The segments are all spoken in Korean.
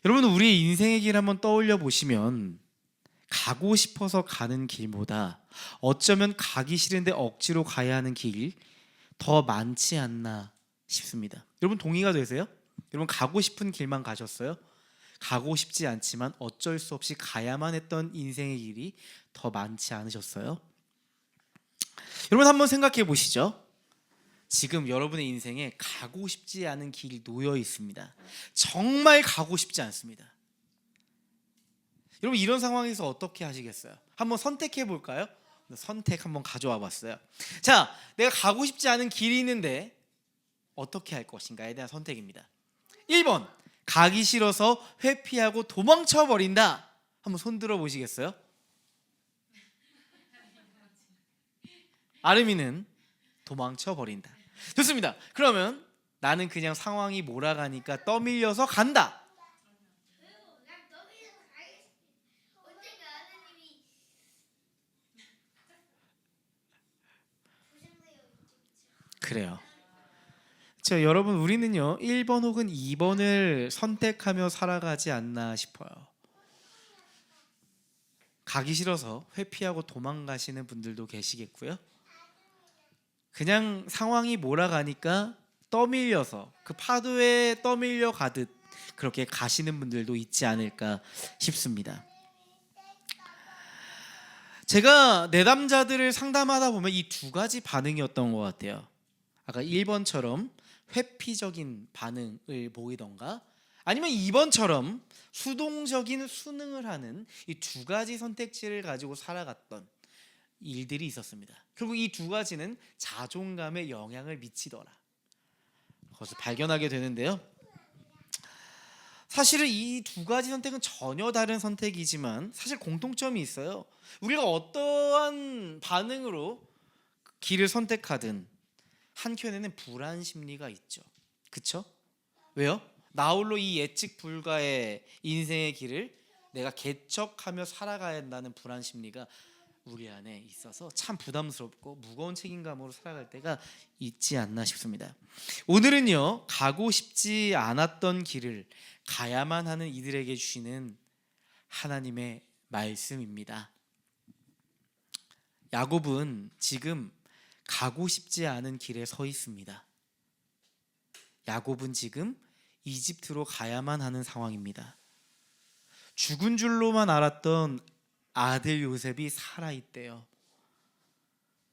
여러분, 우리의 인생의 길 한번 떠올려 보시면 가고 싶어서 가는 길보다 어쩌면 가기 싫은데 억지로 가야 하는 길 더 많지 않나 싶습니다. 여러분, 동의가 되세요? 여러분, 가고 싶은 길만 가셨어요? 가고 싶지 않지만 어쩔 수 없이 가야만 했던 인생의 길이 더 많지 않으셨어요? 여러분, 한번 생각해 보시죠. 지금 여러분의 인생에 가고 싶지 않은 길이 놓여 있습니다. 정말 가고 싶지 않습니다. 여러분, 이런 상황에서 어떻게 하시겠어요? 한번 선택해 볼까요? 선택 한번 가져와 봤어요. 자, 내가 가고 싶지 않은 길이 있는데 어떻게 할 것인가에 대한 선택입니다. 1번, 가기 싫어서 회피하고 도망쳐 버린다. 한번 손 들어 보시겠어요? 아름이는 도망쳐 버린다. 좋습니다. 그러면 나는 그냥 상황이 몰아가니까 떠밀려서 간다. 그래요. 여러분, 우리는요 1번 혹은 2번을 선택하며 살아가지 않나 싶어요. 가기 싫어서 회피하고 도망가시는 분들도 계시겠고요. 그냥 상황이 몰아가니까 떠밀려서 그 파도에 떠밀려 가듯 그렇게 가시는 분들도 있지 않을까 싶습니다. 제가 내담자들을 상담하다 보면 이 두 가지 반응이었던 것 같아요. 아까 1번처럼 회피적인 반응을 보이던가 아니면 2번처럼 수동적인 순응을 하는 이 두 가지 선택지를 가지고 살아갔던 일들이 있었습니다. 결국 이 두 가지는 자존감에 영향을 미치더라. 그것을 발견하게 되는데요. 사실은 이 두 가지 선택은 전혀 다른 선택이지만 사실 공통점이 있어요. 우리가 어떠한 반응으로 길을 선택하든 한켠에는 불안 심리가 있죠. 그쵸? 왜요? 나홀로 이 예측 불가의 인생의 길을 내가 개척하며 살아가야 한다는 불안 심리가 우리 안에 있어서 참 부담스럽고 무거운 책임감으로 살아갈 때가 있지 않나 싶습니다. 오늘은요, 가고 싶지 않았던 길을 가야만 하는 이들에게 주시는 하나님의 말씀입니다. 야곱은 지금 가고 싶지 않은 길에 서 있습니다. 야곱은 지금 이집트로 가야만 하는 상황입니다. 죽은 줄로만 알았던 아들 요셉이 살아있대요.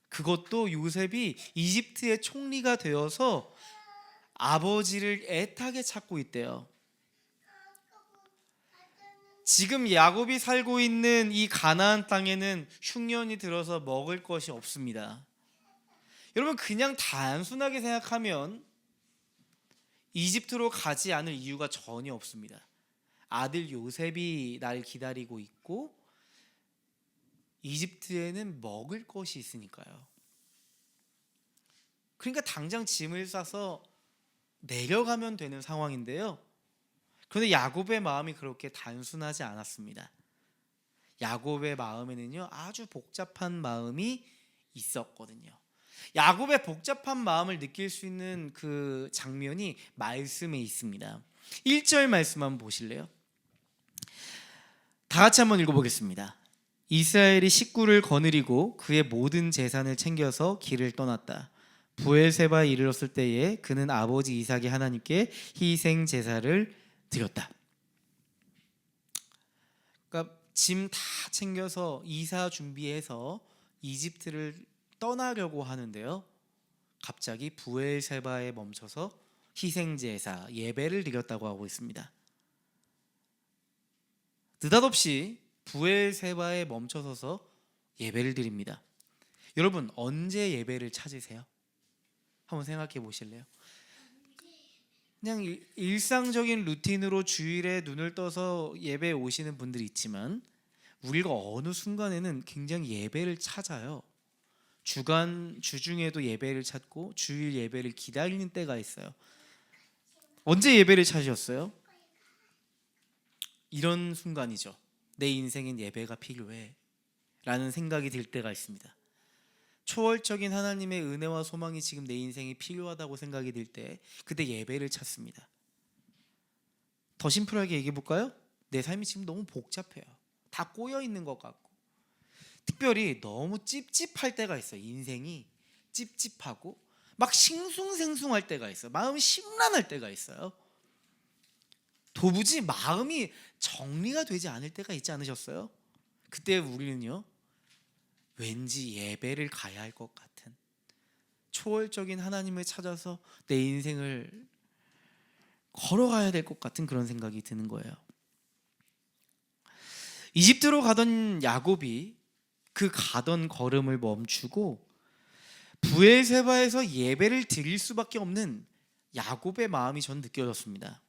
그것도 요셉이 이집트의 총리가 되어서 아버지를 애타게 찾고 있대요. 지금 야곱이 살고 있는 이 가나안 땅에는 흉년이 들어서 먹을 것이 없습니다. 여러분, 그냥 단순하게 생각하면 이집트로 가지 않을 이유가 전혀 없습니다. 아들 요셉이 날 기다리고 있고 이집트에는 먹을 것이 있으니까요. 그러니까 당장 짐을 싸서 내려가면 되는 상황인데요. 그런데 야곱의 마음이 그렇게 단순하지 않았습니다. 야곱의 마음에는요 아주 복잡한 마음이 있었거든요. 야곱의 복잡한 마음을 느낄 수 있는 그 장면이 말씀에 있습니다. 1절 말씀 한번 보실래요? 다 같이 한번 읽어보겠습니다. 이스라엘이 식구를 거느리고 그의 모든 재산을 챙겨서 길을 떠났다. 부엘세바에 이르렀을 때에 그는 아버지 이삭의 하나님께 희생 제사를 드렸다. 그러니까 짐 다 챙겨서 이사 준비해서 이집트를 떠나려고 하는데요. 갑자기 부엘세바에 멈춰서 희생 제사 예배를 드렸다고 하고 있습니다. 느닷없이 부엘세바에 멈춰서서 예배를 드립니다. 여러분, 언제 예배를 찾으세요? 한번 생각해 보실래요? 그냥 일상적인 루틴으로 주일에 눈을 떠서 예배에 오시는 분들이 있지만 우리가 어느 순간에는 굉장히 예배를 찾아요. 주중에도 예배를 찾고 주일 예배를 기다리는 때가 있어요. 언제 예배를 찾으셨어요? 이런 순간이죠. 내 인생엔 예배가 필요해 라는 생각이 들 때가 있습니다. 초월적인 하나님의 은혜와 소망이 지금 내 인생에 필요하다고 생각이 들 때 그때 예배를 찾습니다. 더 심플하게 얘기해 볼까요? 내 삶이 지금 너무 복잡해요. 다 꼬여 있는 것 같고, 특별히 너무 찝찝할 때가 있어요. 인생이 찝찝하고 막 싱숭생숭할 때가 있어요. 마음이 심란할 때가 있어요. 도무지 마음이 정리가 되지 않을 때가 있지 않으셨어요? 그때 우리는요, 왠지 예배를 가야 할 것 같은, 초월적인 하나님을 찾아서 내 인생을 걸어가야 될 것 같은 그런 생각이 드는 거예요. 이집트로 가던 야곱이 그 가던 걸음을 멈추고 부엘세바에서 예배를 드릴 수밖에 없는 야곱의 마음이 전 느껴졌습니다.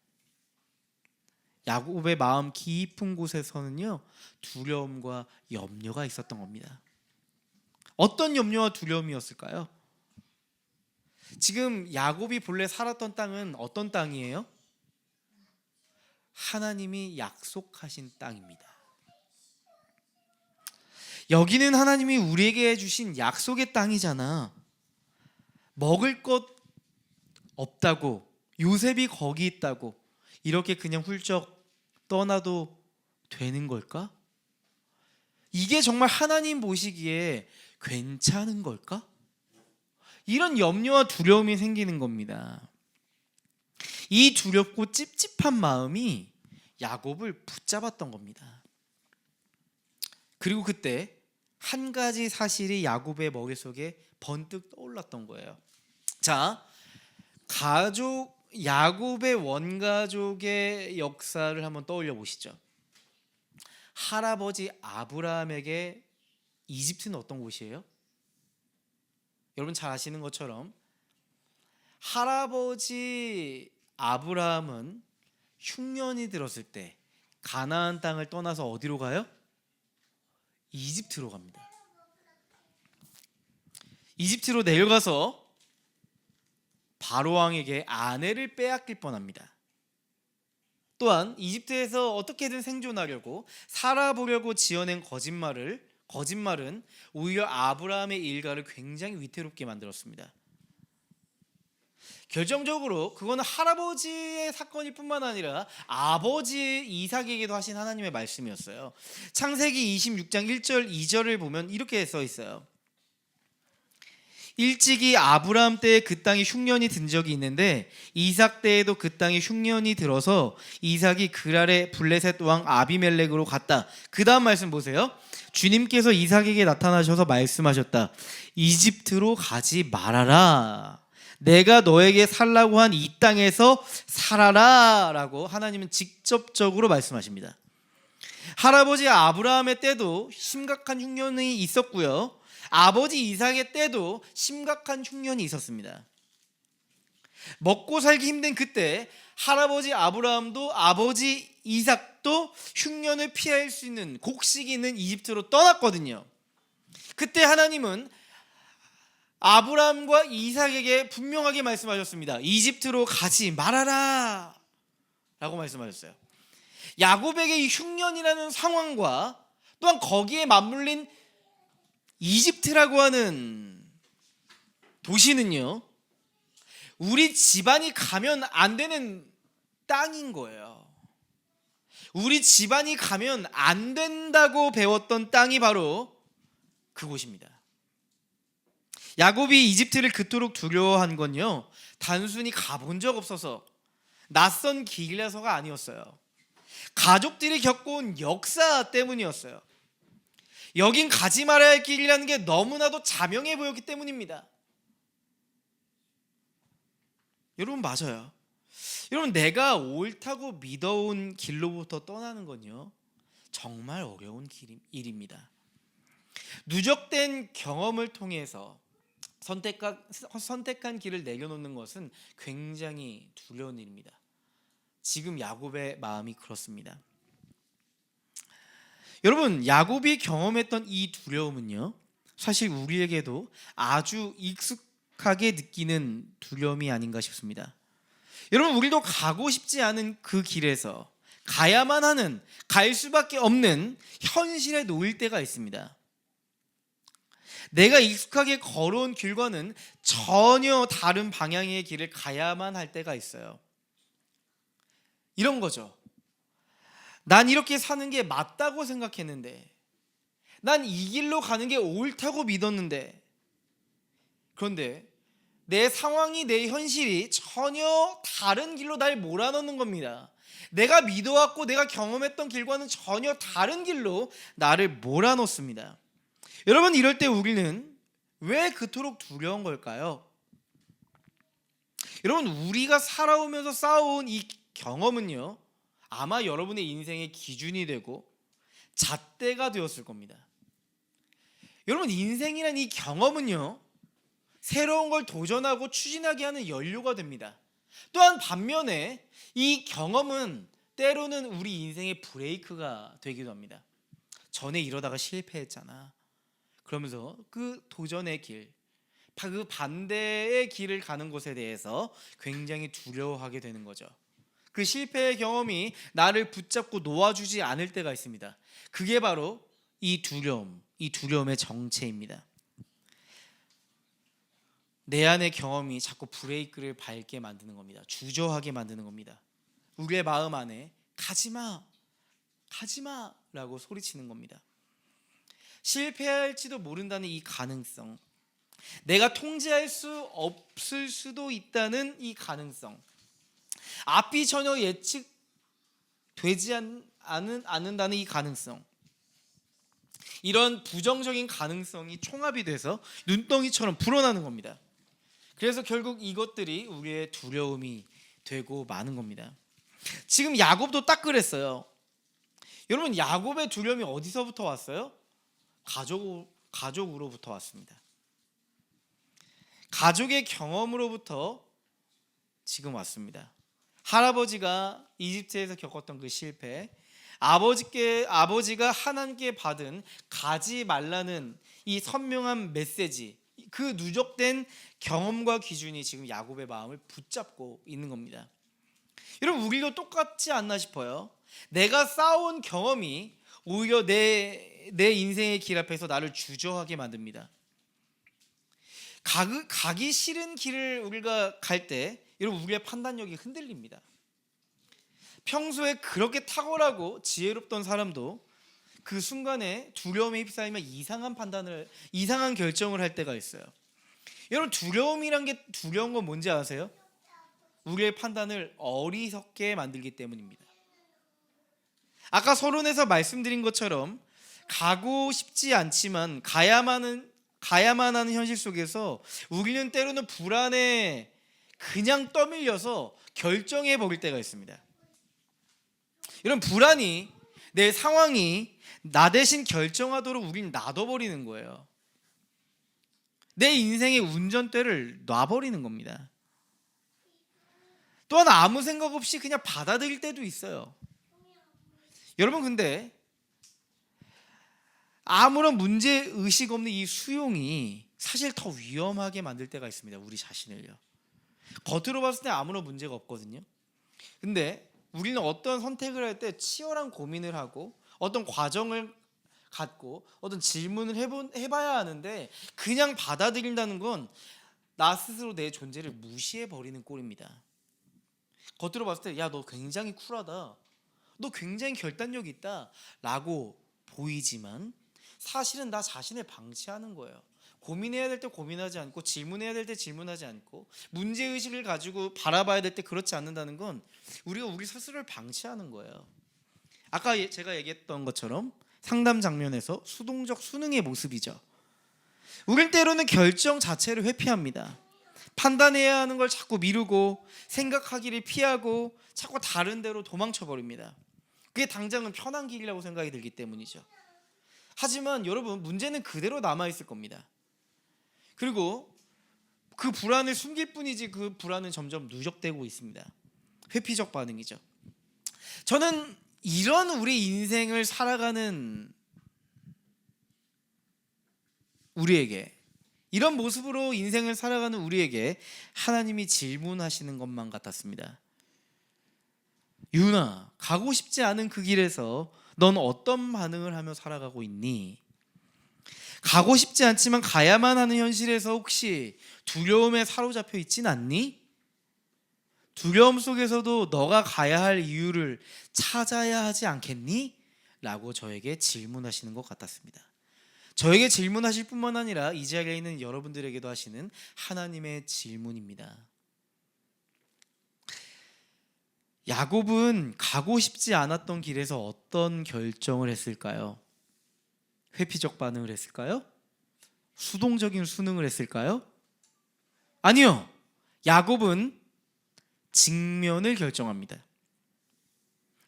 야곱의 마음 깊은 곳에서는요, 두려움과 염려가 있었던 겁니다. 어떤 염려와 두려움이었을까요? 지금 야곱이 본래 살았던 땅은 어떤 땅이에요? 하나님이 약속하신 땅입니다. 여기는 하나님이 우리에게 주신 약속의 땅이잖아. 먹을 것 없다고, 요셉이 거기 있다고 이렇게 그냥 훌쩍 떠나도 되는 걸까? 이게 정말 하나님 보시기에 괜찮은 걸까? 이런 염려와 두려움이 생기는 겁니다. 이 두렵고 찝찝한 마음이 야곱을 붙잡았던 겁니다. 그리고 그때 한 가지 사실이 야곱의 머릿속에 번뜩 떠올랐던 거예요. 자, 야곱의 원가족의 역사를 한번 떠올려 보시죠. 할아버지 아브라함에게 이집트는 어떤 곳이에요? 여러분 잘 아시는 것처럼 할아버지 아브라함은 흉년이 들었을 때 가나안 땅을 떠나서 어디로 가요? 이집트로 갑니다. 이집트로 내려가서 바로 왕에게 아내를 빼앗길 뻔합니다. 또한 이집트에서 어떻게든 생존하려고 살아보려고 지어낸 거짓말은 오히려 아브라함의 일가를 굉장히 위태롭게 만들었습니다. 결정적으로 그거는 할아버지의 사건일 뿐만 아니라 아버지 이삭에게도 하신 하나님의 말씀이었어요. 창세기 26장 1절 2절을 보면 이렇게 써 있어요. 일찍이 아브라함 때에 그 땅에 흉년이 든 적이 있는데 이삭 때에도 그 땅에 흉년이 들어서 이삭이 그랄의 블레셋 왕 아비멜렉으로 갔다. 그 다음 말씀 보세요. 주님께서 이삭에게 나타나셔서 말씀하셨다. 이집트로 가지 말아라. 내가 너에게 살라고 한 이 땅에서 살아라 라고 하나님은 직접적으로 말씀하십니다. 할아버지 아브라함의 때도 심각한 흉년이 있었고요, 아버지 이삭의 때도 심각한 흉년이 있었습니다. 먹고 살기 힘든 그때 할아버지 아브라함도 아버지 이삭도 흉년을 피할 수 있는 곡식이 있는 이집트로 떠났거든요. 그때 하나님은 아브라함과 이삭에게 분명하게 말씀하셨습니다. 이집트로 가지 말아라 라고 말씀하셨어요. 야곱에게 이 흉년이라는 상황과 또한 거기에 맞물린 이집트라고 하는 도시는요, 우리 집안이 가면 안 되는 땅인 거예요. 우리 집안이 가면 안 된다고 배웠던 땅이 바로 그곳입니다. 야곱이 이집트를 그토록 두려워한 건요, 단순히 가본 적 없어서 낯선 길이라서가 아니었어요. 가족들이 겪어온 역사 때문이었어요. 여긴 가지 말아야 할 길이라는 게 너무나도 자명해 보였기 때문입니다. 여러분 맞아요. 여러분 내가 옳다고 믿어온 길로부터 떠나는 건요, 정말 어려운 일입니다. 누적된 경험을 통해서 선택한 길을 내려놓는 것은 굉장히 두려운 일입니다. 지금 야곱의 마음이 그렇습니다. 여러분 야곱이 경험했던 이 두려움은요, 사실 우리에게도 아주 익숙하게 느끼는 두려움이 아닌가 싶습니다. 여러분 우리도 가고 싶지 않은 그 길에서 가야만 하는, 갈 수밖에 없는 현실에 놓일 때가 있습니다. 내가 익숙하게 걸어온 길과는 전혀 다른 방향의 길을 가야만 할 때가 있어요. 이런 거죠. 난 이렇게 사는 게 맞다고 생각했는데, 난 이 길로 가는 게 옳다고 믿었는데, 그런데 내 상황이, 내 현실이 전혀 다른 길로 날 몰아넣는 겁니다. 내가 믿어왔고 내가 경험했던 길과는 전혀 다른 길로 나를 몰아넣습니다. 여러분, 이럴 때 우리는 왜 그토록 두려운 걸까요? 여러분, 우리가 살아오면서 쌓아온 이 경험은요, 아마 여러분의 인생의 기준이 되고 잣대가 되었을 겁니다. 여러분, 인생이란 이 경험은요, 새로운 걸 도전하고 추진하게 하는 연료가 됩니다. 또한 반면에 이 경험은 때로는 우리 인생의 브레이크가 되기도 합니다. 전에 이러다가 실패했잖아. 그러면서 그 도전의 길, 그 반대의 길을 가는 곳에 대해서 굉장히 두려워하게 되는 거죠. 그 실패의 경험이 나를 붙잡고 놓아주지 않을 때가 있습니다. 그게 바로 이 두려움, 이 두려움의 정체입니다. 내 안의 경험이 자꾸 브레이크를 밟게 만드는 겁니다. 주저하게 만드는 겁니다. 우리의 마음 안에 가지마, 가지마 라고 소리치는 겁니다. 실패할지도 모른다는 이 가능성, 내가 통제할 수 없을 수도 있다는 이 가능성, 앞이 전혀 예측되지 않는다는 이 가능성, 이런 부정적인 가능성이 총합이 돼서 눈덩이처럼 불어나는 겁니다. 그래서 결국 이것들이 우리의 두려움이 되고 마는 겁니다. 지금 야곱도 딱 그랬어요. 여러분, 야곱의 두려움이 어디서부터 왔어요? 가족으로부터 왔습니다. 가족의 경험으로부터 지금 왔습니다. 할아버지가 이집트에서 겪었던 그 실패, 아버지가 하나님께 받은 가지 말라는 이 선명한 메시지, 그 누적된 경험과 기준이 지금 야곱의 마음을 붙잡고 있는 겁니다. 여러분, 우리도 똑같지 않나 싶어요. 내가 쌓아온 경험이 오히려 내 인생의 길 앞에서 나를 주저하게 만듭니다. 가기 싫은 길을 우리가 갈 때 여러분, 우리의 판단력이 흔들립니다. 평소에 그렇게 탁월하고 지혜롭던 사람도 그 순간에 두려움에 휩싸이면 이상한 결정을 할 때가 있어요. 여러분, 두려운 건 뭔지 아세요? 우리의 판단을 어리석게 만들기 때문입니다. 아까 서론에서 말씀드린 것처럼 가고 싶지 않지만 가야만 하는 현실 속에서 우리는 때로는 불안에 그냥 떠밀려서 결정해 버릴 때가 있습니다. 이런 불안이, 내 상황이 나 대신 결정하도록 우리는 놔둬버리는 거예요. 내 인생의 운전대를 놔버리는 겁니다. 또한 아무 생각 없이 그냥 받아들일 때도 있어요. 여러분, 근데 아무런 문제의식 없는 이 수용이 사실 더 위험하게 만들 때가 있습니다. 우리 자신을요. 겉으로 봤을 때 아무런 문제가 없거든요. 근데 우리는 어떤 선택을 할 때 치열한 고민을 하고 어떤 과정을 갖고 어떤 질문을 해봐야 하는데, 그냥 받아들인다는 건 나 스스로 내 존재를 무시해버리는 꼴입니다. 겉으로 봤을 때 야, 너 굉장히 쿨하다, 너 굉장히 결단력이 있다 라고 보이지만 사실은 나 자신을 방치하는 거예요. 고민해야 될 때 고민하지 않고, 질문해야 될 때 질문하지 않고, 문제의식을 가지고 바라봐야 될 때 그렇지 않는다는 건 우리가 우리 스스로를 방치하는 거예요. 아까 제가 얘기했던 것처럼 상담 장면에서 수동적 수능의 모습이죠. 우린 때로는 결정 자체를 회피합니다. 판단해야 하는 걸 자꾸 미루고 생각하기를 피하고 자꾸 다른 데로 도망쳐버립니다. 그게 당장은 편한 길이라고 생각이 들기 때문이죠. 하지만 여러분, 문제는 그대로 남아있을 겁니다. 그리고 그 불안을 숨길 뿐이지 그 불안은 점점 누적되고 있습니다. 회피적 반응이죠. 저는 이런 우리 인생을 살아가는 우리에게, 이런 모습으로 인생을 살아가는 우리에게 하나님이 질문하시는 것만 같았습니다. 유나, 가고 싶지 않은 그 길에서 넌 어떤 반응을 하며 살아가고 있니? 가고 싶지 않지만 가야만 하는 현실에서 혹시 두려움에 사로잡혀 있진 않니? 두려움 속에서도 너가 가야 할 이유를 찾아야 하지 않겠니? 라고 저에게 질문하시는 것 같았습니다. 저에게 질문하실 뿐만 아니라 이 자리에 있는 여러분들에게도 하시는 하나님의 질문입니다. 야곱은 가고 싶지 않았던 길에서 어떤 결정을 했을까요? 회피적 반응을 했을까요? 수동적인 순응을 했을까요? 아니요. 야곱은 직면을 결정합니다.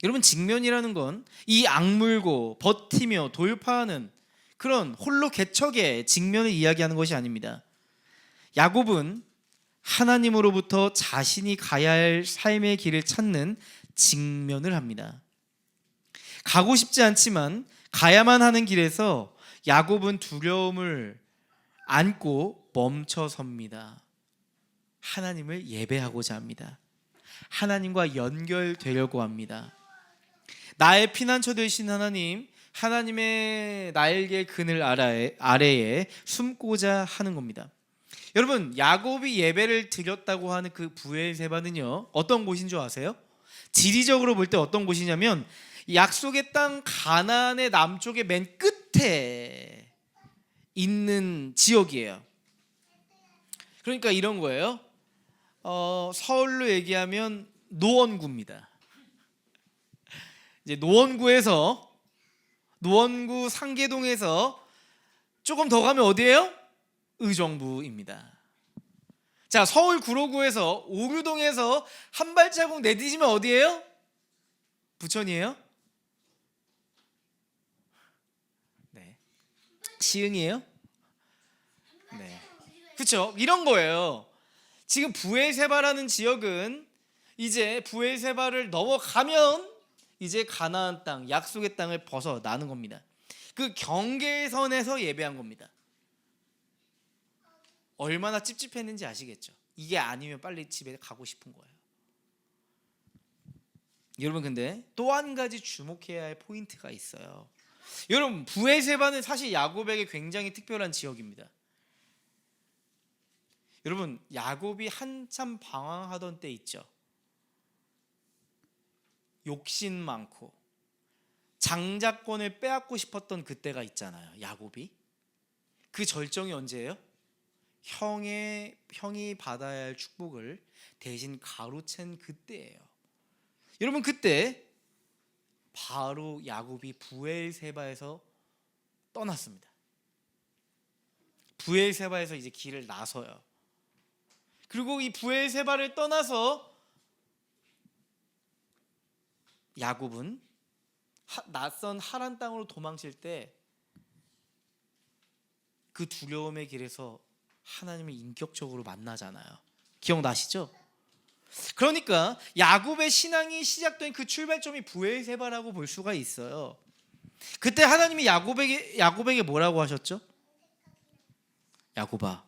여러분, 직면이라는 건 이 악물고 버티며 돌파하는 그런 홀로 개척의 직면을 이야기하는 것이 아닙니다. 야곱은 하나님으로부터 자신이 가야 할 삶의 길을 찾는 직면을 합니다. 가고 싶지 않지만 가야만 하는 길에서 야곱은 두려움을 안고 멈춰섭니다. 하나님을 예배하고자 합니다. 하나님과 연결되려고 합니다. 나의 피난처 되신 하나님, 하나님의 날개 그늘 아래에 숨고자 하는 겁니다. 여러분, 야곱이 예배를 드렸다고 하는 그 브엘세바는요, 어떤 곳인 줄 아세요? 지리적으로 볼 때 어떤 곳이냐면 약속의 땅 가나안의 남쪽의 맨 끝에 있는 지역이에요. 그러니까 이런 거예요. 서울로 얘기하면 노원구입니다. 이제 노원구 상계동에서 조금 더 가면 어디예요? 의정부입니다. 자, 서울 구로구에서 오류동에서 한 발자국 내딛으면 어디예요? 부천이에요? 네. 시흥이에요? 네. 그렇죠? 이런 거예요. 지금 브엘세바라는 지역은 이제 브엘세바를 넘어가면 이제 가나안 땅, 약속의 땅을 벗어나는 겁니다. 그 경계선에서 예배한 겁니다. 얼마나 찝찝했는지 아시겠죠? 이게 아니면 빨리 집에 가고 싶은 거예요. 여러분, 근데 또 한 가지 주목해야 할 포인트가 있어요. 여러분, 브엘세바는 사실 야곱에게 굉장히 특별한 지역입니다. 여러분, 야곱이 한참 방황하던 때 있죠. 욕심 많고 장자권을 빼앗고 싶었던 그때가 있잖아요. 야곱이. 그 절정이 언제예요? 형이 받아야 할 축복을 대신 가로챈 그때예요. 여러분, 그때 바로 야곱이 브엘세바에서 떠났습니다. 브엘세바에서 이제 길을 나서요. 그리고 이 브엘세바를 떠나서 야곱은 낯선 하란 땅으로 도망칠 때 그 두려움의 길에서 하나님을 인격적으로 만나잖아요. 기억나시죠? 그러니까 야곱의 신앙이 시작된 그 출발점이 브엘세바라고 볼 수가 있어요. 그때 하나님이 야곱에게 뭐라고 하셨죠? 야곱아,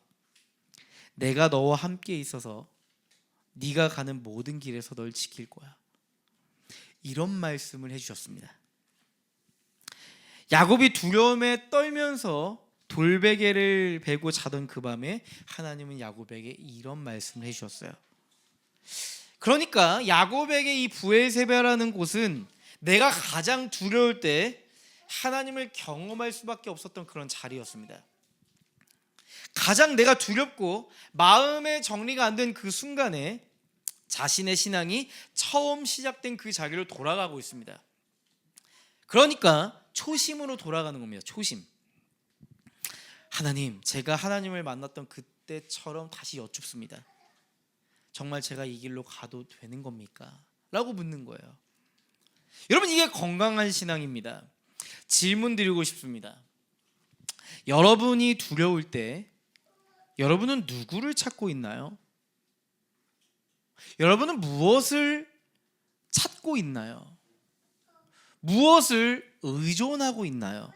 내가 너와 함께 있어서 네가 가는 모든 길에서 널 지킬 거야. 이런 말씀을 해주셨습니다. 야곱이 두려움에 떨면서 돌베개를 베고 자던 그 밤에 하나님은 야곱에게 이런 말씀을 해주셨어요. 그러니까 야곱에게 이 브엘세바라는 곳은 내가 가장 두려울 때 하나님을 경험할 수밖에 없었던 그런 자리였습니다. 가장 내가 두렵고 마음의 정리가 안 된 그 순간에 자신의 신앙이 처음 시작된 그 자리로 돌아가고 있습니다. 그러니까 초심으로 돌아가는 겁니다. 초심. 하나님, 제가 하나님을 만났던 그때처럼 다시 여쭙습니다. 정말 제가 이 길로 가도 되는 겁니까? 라고 묻는 거예요. 여러분, 이게 건강한 신앙입니다. 질문 드리고 싶습니다. 여러분이 두려울 때 여러분은 누구를 찾고 있나요? 여러분은 무엇을 찾고 있나요? 무엇을 의존하고 있나요?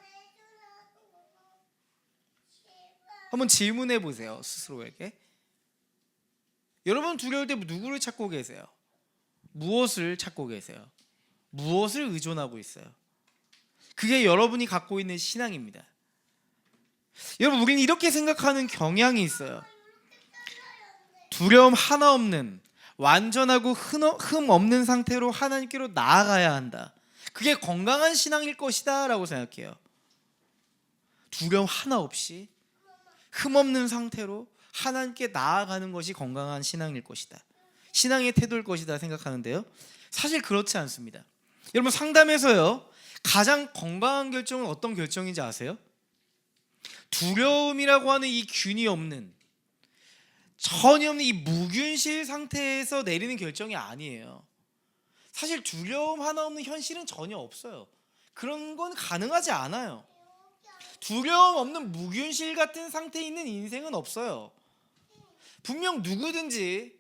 한번 질문해 보세요, 스스로에게. 여러분 두려울 때 누구를 찾고 계세요? 무엇을 찾고 계세요? 무엇을 의존하고 있어요? 그게 여러분이 갖고 있는 신앙입니다. 여러분, 우리는 이렇게 생각하는 경향이 있어요. 두려움 하나 없는 완전하고 흠 없는 상태로 하나님께로 나아가야 한다. 그게 건강한 신앙일 것이다 라고 생각해요. 두려움 하나 없이 흠 없는 상태로 하나님께 나아가는 것이 건강한 신앙일 것이다, 신앙의 태도일 것이다 생각하는데요, 사실 그렇지 않습니다. 여러분, 상담에서요 가장 건강한 결정은 어떤 결정인지 아세요? 두려움이라고 하는 이 균이 없는, 전혀 없는 이 무균실 상태에서 내리는 결정이 아니에요. 사실 두려움 하나 없는 현실은 전혀 없어요. 그런 건 가능하지 않아요. 두려움 없는 무균실 같은 상태에 있는 인생은 없어요. 분명 누구든지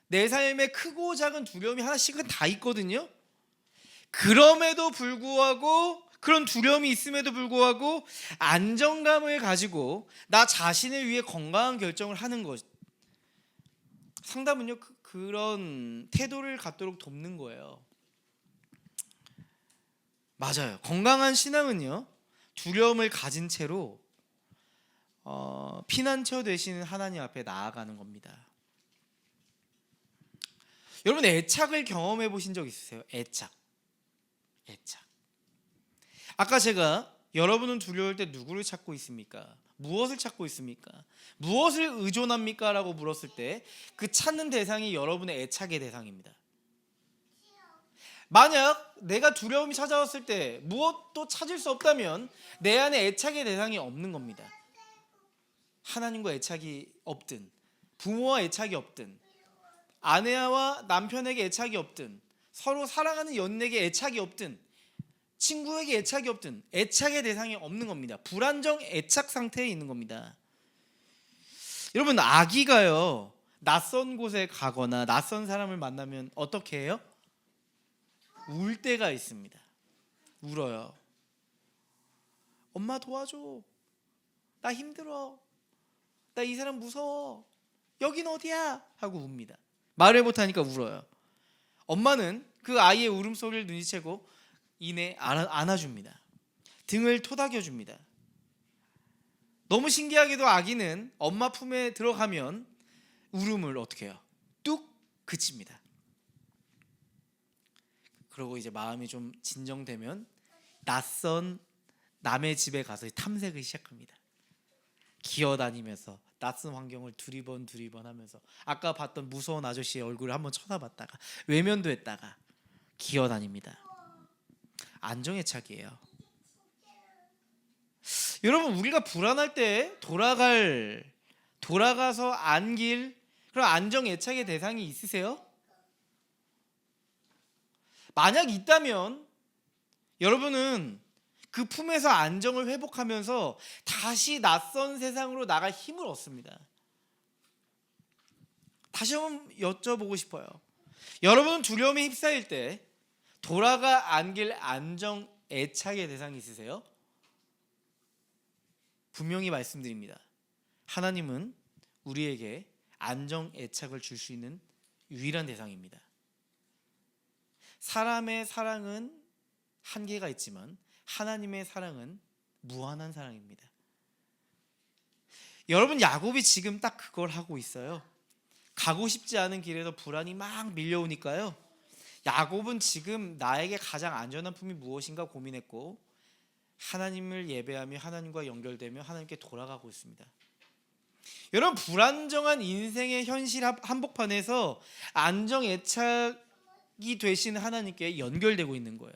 내 삶에 크고 작은 두려움이 하나씩은 다 있거든요. 그럼에도 불구하고, 그런 두려움이 있음에도 불구하고 안정감을 가지고 나 자신을 위해 건강한 결정을 하는 것, 상담은요 그런 태도를 갖도록 돕는 거예요. 맞아요. 건강한 신앙은요 두려움을 가진 채로 피난처 되시는 하나님 앞에 나아가는 겁니다. 여러분, 애착을 경험해 보신 적 있으세요? 애착. 아까 제가 여러분은 두려울 때 누구를 찾고 있습니까? 무엇을 찾고 있습니까? 무엇을 의존합니까? 라고 물었을 때 그 찾는 대상이 여러분의 애착의 대상입니다. 만약 내가 두려움이 찾아왔을 때 무엇도 찾을 수 없다면 내 안에 애착의 대상이 없는 겁니다. 하나님과 애착이 없든, 부모와 애착이 없든, 아내와 남편에게 애착이 없든, 서로 사랑하는 연인에게 애착이 없든, 친구에게 애착이 없든 애착의 대상이 없는 겁니다. 불안정 애착 상태에 있는 겁니다. 여러분, 아기가요 낯선 곳에 가거나 낯선 사람을 만나면 어떻게 해요? 울 때가 있습니다. 울어요. 엄마 도와줘, 나 힘들어, 나 이 사람 무서워, 여긴 어디야 하고 웁니다. 말을 못하니까 울어요. 엄마는 그 아이의 울음소리를 눈치채고 이내 안아줍니다. 등을 토닥여줍니다. 너무 신기하게도 아기는 엄마 품에 들어가면 울음을 어떻게 해요? 뚝 그칩니다. 그러고 이제 마음이 좀 진정되면 낯선 남의 집에 가서 탐색을 시작합니다. 기어다니면서 낯선 환경을 두리번 하면서 아까 봤던 무서운 아저씨의 얼굴을 한번 쳐다봤다가 외면도 했다가 기어다닙니다. 안정애착이에요. 여러분, 우리가 불안할 때 돌아가서 안길 그런 안정애착의 대상이 있으세요? 만약 있다면 여러분은 그 품에서 안정을 회복하면서 다시 낯선 세상으로 나갈 힘을 얻습니다. 다시 한번 여쭤보고 싶어요. 여러분은 두려움에 휩싸일 때 돌아가 안길 안정 애착의 대상이 있으세요? 분명히 말씀드립니다. 하나님은 우리에게 안정 애착을 줄 수 있는 유일한 대상입니다. 사람의 사랑은 한계가 있지만 하나님의 사랑은 무한한 사랑입니다. 여러분, 야곱이 지금 딱 그걸 하고 있어요. 가고 싶지 않은 길에서 불안이 막 밀려오니까요, 야곱은 지금 나에게 가장 안전한 품이 무엇인가 고민했고 하나님을 예배하며 하나님과 연결되며 하나님께 돌아가고 있습니다. 여러분, 불안정한 인생의 현실 한복판에서 안정 애착이 되신 하나님께 연결되고 있는 거예요.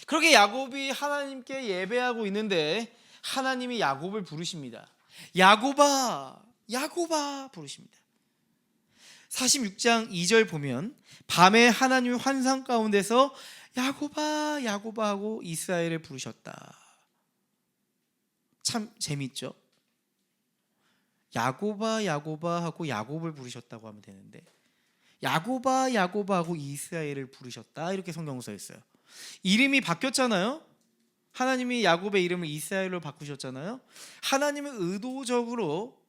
그렇게 야곱이 하나님께 예배하고 있는데 하나님이 야곱을 부르십니다. 야곱아, 야곱아 부르십니다. 46장 2절 보면 밤에 하나님의 환상 가운데서 야곱아 야곱아 하고 이스라엘을 부르셨다. 참 재밌죠? 야곱아 야곱아 하고 야곱을 부르셨다고 하면 되는데 야곱아 야곱아 하고 이스라엘을 부르셨다, 이렇게 성경에 있어요. 이름이 바뀌었잖아요. 하나님이 야곱의 이름을 이스라엘로 바꾸셨잖아요. 하나님은 의도적으로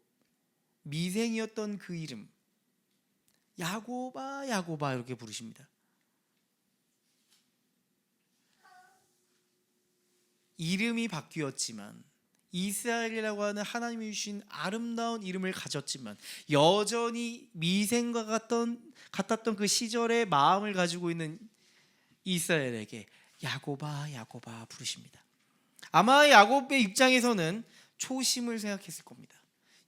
미생이었던 그 이름 야곱아 야곱아 이렇게 부르십니다. 이름이 바뀌었지만 이스라엘이라고 하는 하나님이 주신 아름다운 이름을 가졌지만 여전히 미생과 같았던 그 시절의 마음을 가지고 있는 이스라엘에게 야곱아 야곱아 부르십니다. 아마 야곱의 입장에서는 초심을 생각했을 겁니다.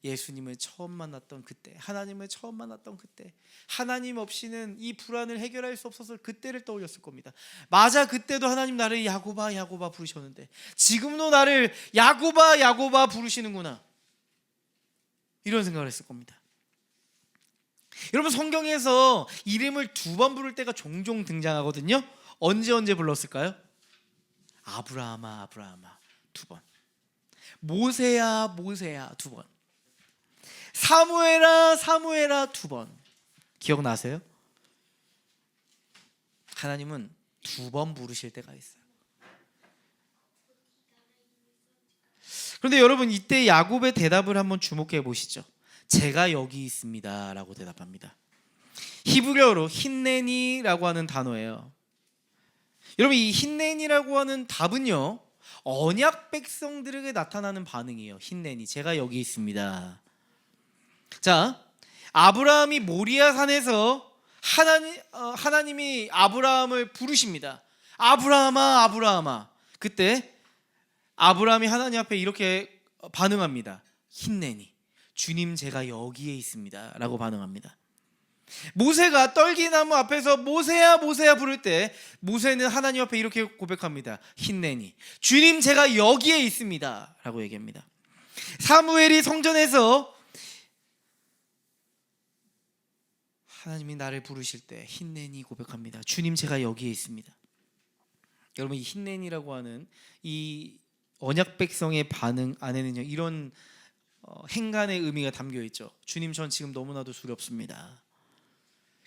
예수님을 처음 만났던 그때, 하나님을 처음 만났던 그때, 하나님 없이는 이 불안을 해결할 수 없어서 그때를 떠올렸을 겁니다. 맞아, 그때도 하나님 나를 야곱아 야곱아 부르셨는데 지금도 나를 야곱아 야곱아 부르시는구나, 이런 생각을 했을 겁니다. 여러분, 성경에서 이름을 2번 부를 때가 종종 등장하거든요. 언제 불렀을까요? 아브라함아 아브라함아 2번, 모세야 모세야 2번, 사무엘아 사무엘아 2번. 기억나세요? 하나님은 2번 부르실 때가 있어요. 그런데 여러분, 이때 야곱의 대답을 한번 주목해 보시죠. 제가 여기 있습니다 라고 대답합니다. 히브리어로 힌네니라고 하는 단어예요. 여러분, 이 힌네니라고 하는 답은요, 언약 백성들에게 나타나는 반응이에요. 힌네니, 제가 여기 있습니다. 자, 아브라함이 모리아 산에서 하나님이 아브라함을 부르십니다. 아브라함아 아브라함아. 그때 아브라함이 하나님 앞에 이렇게 반응합니다. 힌네니, 주님 제가 여기에 있습니다 라고 반응합니다. 모세가 떨기나무 앞에서 모세야 모세야 부를 때 모세는 하나님 앞에 이렇게 고백합니다. 힌네니, 주님 제가 여기에 있습니다 라고 얘기합니다. 사무엘이 성전에서 하나님이 나를 부르실 때 힌네니 고백합니다. 주님 제가 여기에 있습니다. 여러분, 이 힌네니라고 하는 이 언약 백성의 반응 안에는요, 이런 행간의 의미가 담겨 있죠. 주님, 전 지금 너무나도 두렵습니다.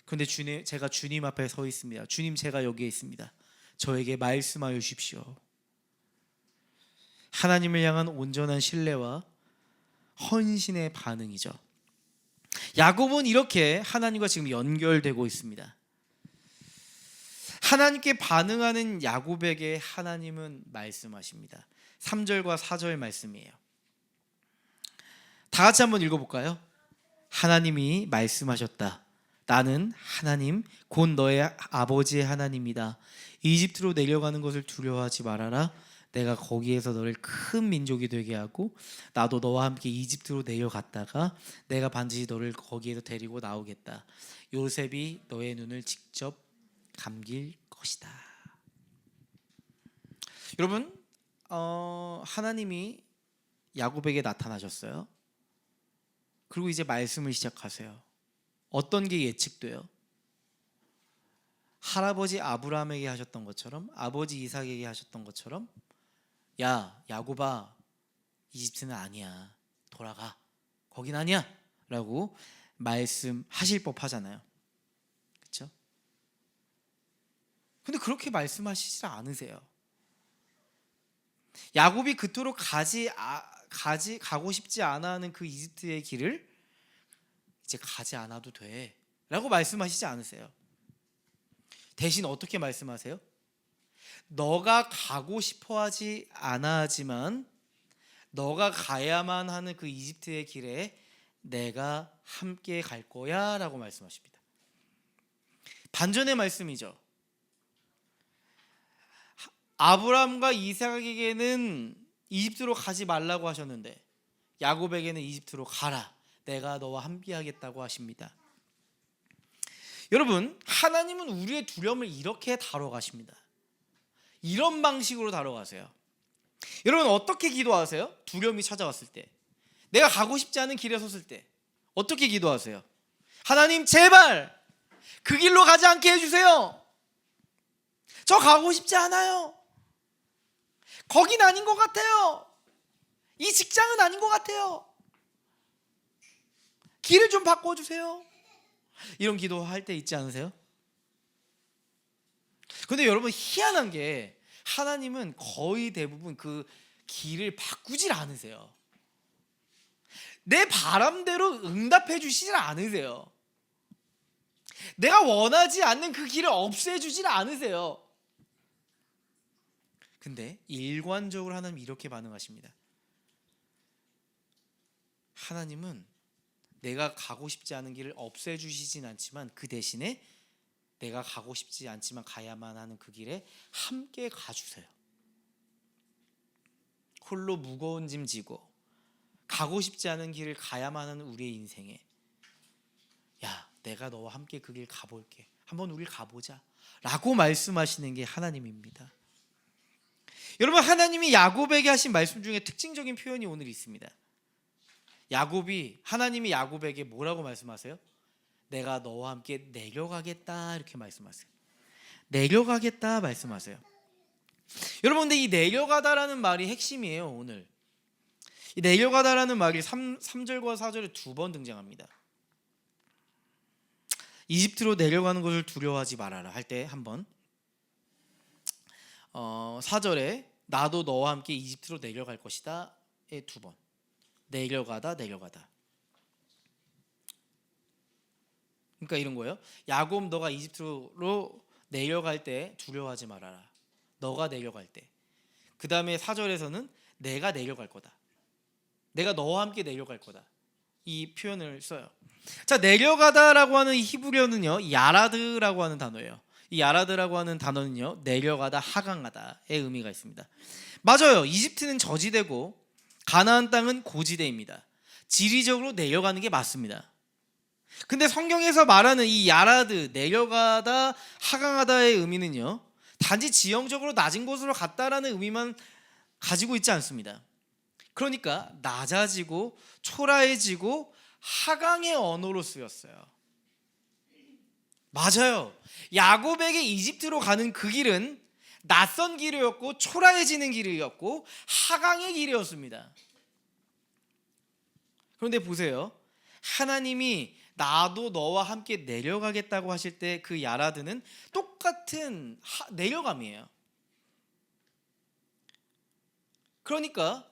그런데 주님, 제가 주님 앞에 서 있습니다. 주님 제가 여기에 있습니다. 저에게 말씀하여 주십시오. 하나님을 향한 온전한 신뢰와 헌신의 반응이죠. 야곱은 이렇게 하나님과 지금 연결되고 있습니다. 하나님께 반응하는 야곱에게 하나님은 말씀하십니다. 3절과 4절 말씀이에요. 다 같이 한번 읽어볼까요? 하나님이 말씀하셨다. 나는 하나님 곧 너의 아버지의 하나님이다. 이집트로 내려가는 것을 두려워하지 말아라. 내가 거기에서 너를 큰 민족이 되게 하고 나도 너와 함께 이집트로 내려갔다가 내가 반드시 너를 거기에서 데리고 나오겠다. 요셉이 너의 눈을 직접 감길 것이다. 여러분, 하나님이 야곱에게 나타나셨어요. 그리고 이제 말씀을 시작하세요. 어떤 게 예측돼요? 할아버지 아브라함에게 하셨던 것처럼, 아버지 이삭에게 하셨던 것처럼, 야 야곱아, 이집트는 아니야, 돌아가, 거긴 아니야 라고 말씀하실 법하잖아요. 그렇죠? 근데 그렇게 말씀하시지 않으세요. 야곱이 그토록 가고 싶지 않아 하는 그 이집트의 길을 이제 가지 않아도 돼 라고 말씀하시지 않으세요. 대신 어떻게 말씀하세요? 너가 가고 싶어 하지 않아 하지만 너가 가야만 하는 그 이집트의 길에 내가 함께 갈 거야 라고 말씀하십니다. 반전의 말씀이죠. 아브라함과 이삭에게는 이집트로 가지 말라고 하셨는데 야곱에게는 이집트로 가라, 내가 너와 함께 하겠다고 하십니다. 여러분, 하나님은 우리의 두려움을 이렇게 다뤄가십니다. 이런 방식으로 다뤄가세요. 여러분, 어떻게 기도하세요? 두려움이 찾아왔을 때, 내가 가고 싶지 않은 길에 섰을 때 어떻게 기도하세요? 하나님 제발 그 길로 가지 않게 해주세요. 저 가고 싶지 않아요. 거긴 아닌 것 같아요. 이 직장은 아닌 것 같아요. 길을 좀 바꿔주세요. 이런 기도할 때 있지 않으세요? 근데 여러분, 희한한 게 하나님은 거의 대부분 그 길을 바꾸질 않으세요. 내 바람대로 응답해 주시질 않으세요. 내가 원하지 않는 그 길을 없애주질 않으세요. 근데 일관적으로 하나님 이렇게 반응하십니다. 하나님은 내가 가고 싶지 않은 길을 없애주시진 않지만 그 대신에 내가 가고 싶지 않지만 가야만 하는 그 길에 함께 가주세요. 홀로 무거운 짐 지고 가고 싶지 않은 길을 가야만 하는 우리의 인생에, 야, 내가 너와 함께 그 길 가볼게, 한번 우리 가보자 라고 말씀하시는 게 하나님입니다. 여러분, 하나님이 야곱에게 하신 말씀 중에 특징적인 표현이 오늘 있습니다. 하나님이 야곱에게 뭐라고 말씀하세요? 내가 너와 함께 내려가겠다 이렇게 말씀하세요. 내려가겠다 말씀하세요. 여러분, 근데 이 내려가다라는 말이 핵심이에요. 오늘 이 내려가다라는 말이 3절과 4절에 2번 등장합니다. 이집트로 내려가는 것을 두려워하지 말아라 할 때 한번, 4절에 나도 너와 함께 이집트로 내려갈 것이다 에 2번, 내려가다. 그러니까 이런 거예요. 야곱, 너가 이집트로 내려갈 때 두려워하지 말아라. 너가 내려갈 때. 그 다음에 4절에서는 내가 내려갈 거다. 내가 너와 함께 내려갈 거다. 이 표현을 써요. 자, 내려가다라고 하는 이 히브리어는요, 야라드라고 하는 단어예요. 이 야라드라고 하는 단어는요, 내려가다, 하강하다의 의미가 있습니다. 맞아요. 이집트는 저지대고 가나안 땅은 고지대입니다. 지리적으로 내려가는 게 맞습니다. 근데 성경에서 말하는 이 야라드, 내려가다, 하강하다의 의미는요, 단지 지형적으로 낮은 곳으로 갔다라는 의미만 가지고 있지 않습니다. 그러니까 낮아지고 초라해지고 하강의 언어로 쓰였어요. 맞아요. 야곱에게 이집트로 가는 그 길은 낯선 길이었고 초라해지는 길이었고 하강의 길이었습니다. 그런데 보세요. 하나님이 나도 너와 함께 내려가겠다고 하실 때 그 야라드는 똑같은 내려감이에요. 그러니까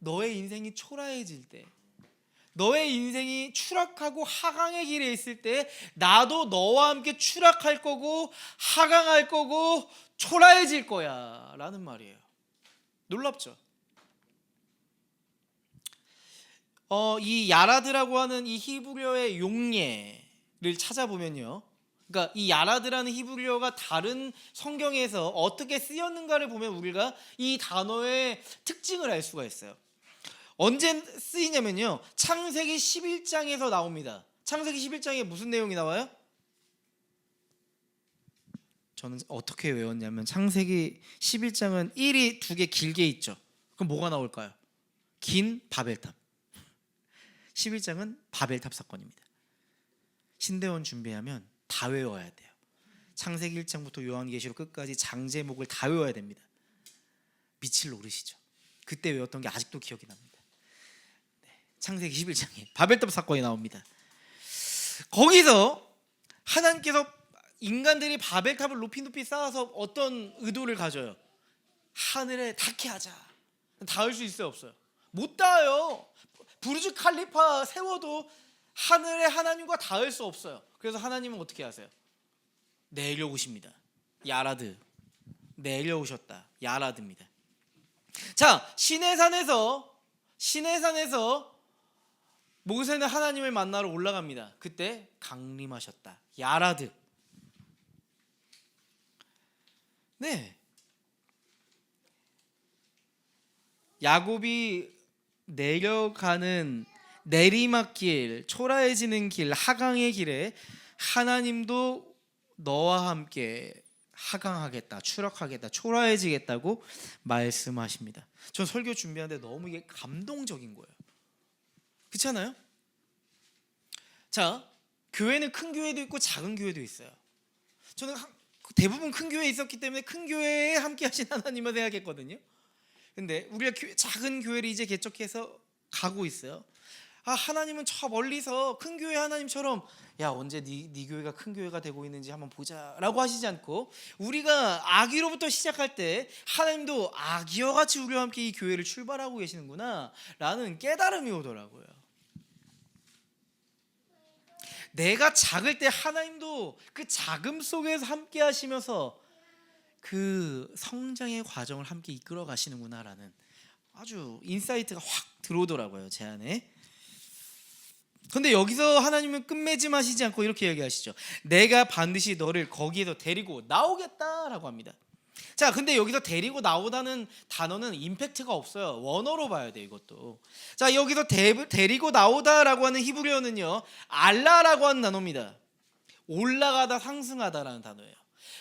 너의 인생이 초라해질 때, 너의 인생이 추락하고 하강의 길에 있을 때 나도 너와 함께 추락할 거고 하강할 거고 초라해질 거야 라는 말이에요. 놀랍죠? 이 야라드라고 하는 이 히브리어의 용례를 찾아보면요, 그러니까 이 야라드라는 히브리어가 다른 성경에서 어떻게 쓰였는가를 보면 우리가 이 단어의 특징을 알 수가 있어요. 언제 쓰이냐면요, 창세기 11장에서 나옵니다. 창세기 11장에 무슨 내용이 나와요? 저는 어떻게 외웠냐면 창세기 11장은 1이 2개 길게 있죠. 그럼 뭐가 나올까요? 긴 바벨탑. 11장은 바벨탑 사건입니다. 신대원 준비하면 다 외워야 돼요. 창세기 1장부터 요한계시록 끝까지 장 제목을 다 외워야 됩니다. 미칠 노릇이죠. 그때 외웠던 게 아직도 기억이 납니다. 창세기 11장에 바벨탑 사건이 나옵니다. 거기서 하나님께서 인간들이 바벨탑을 높이 쌓아서 어떤 의도를 가져요? 하늘에 닿게 하자. 닿을 수 있어요, 없어요? 못 닿아요. 부르즈 칼리파 세워도 하늘에 하나님과 닿을 수 없어요. 그래서 하나님은 어떻게 하세요? 내려오십니다. 야라드, 내려오셨다. 야라드입니다. 자, 시내산에서 모세는 하나님을 만나러 올라갑니다. 그때 강림하셨다. 야라드. 네, 야곱이 내려가는 내리막길, 초라해지는 길, 하강의 길에 하나님도 너와 함께 하강하겠다, 추락하겠다, 초라해지겠다고 말씀하십니다. 전 설교 준비하는데 너무 이게 감동적인 거예요. 그렇지 않아요? 자, 교회는 큰 교회도 있고 작은 교회도 있어요. 저는 대부분 큰 교회에 있었기 때문에 큰 교회에 함께 하신 하나님을 생각했거든요. 근데 우리가 작은 교회를 이제 개척해서 가고 있어요. 하나님은 저 멀리서 큰 교회 하나님처럼 야, 언제 네 교회가 큰 교회가 되고 있는지 한번 보자 라고 하시지 않고, 우리가 아기로부터 시작할 때 하나님도 아기와 같이 우리와 함께 이 교회를 출발하고 계시는구나 라는 깨달음이 오더라고요. 내가 작을 때 하나님도 그 작음 속에서 함께 하시면서 그 성장의 과정을 함께 이끌어 가시는구나라는 아주 인사이트가 확 들어오더라고요, 제 안에. 근데 여기서 하나님은 끝맺음하시지 않고 이렇게 얘기하시죠. 내가 반드시 너를 거기에서 데리고 나오겠다라고 합니다. 자, 근데 여기서 데리고 나오다는 단어는 임팩트가 없어요. 원어로 봐야 돼요, 이것도. 자, 여기서 데리고 나오다라고 하는 히브리어는요, 알라라고 하는 단어입니다. 올라가다, 상승하다라는 단어예요.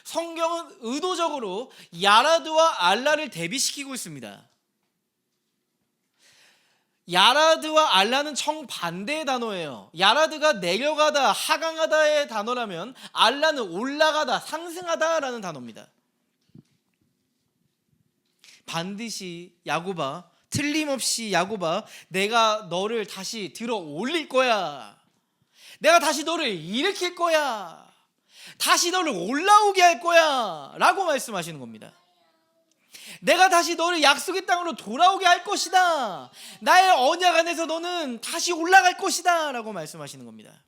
성경은 의도적으로 야라드와 알라를 대비시키고 있습니다. 야라드와 알라는 정반대의 단어예요. 야라드가 내려가다, 하강하다의 단어라면 알라는 올라가다, 상승하다라는 단어입니다. 반드시 야곱아, 틀림없이 야곱아, 내가 너를 다시 들어 올릴 거야. 내가 다시 너를 일으킬 거야. 다시 너를 올라오게 할 거야 라고 말씀하시는 겁니다. 내가 다시 너를 약속의 땅으로 돌아오게 할 것이다. 나의 언약 안에서 너는 다시 올라갈 것이다 라고 말씀하시는 겁니다.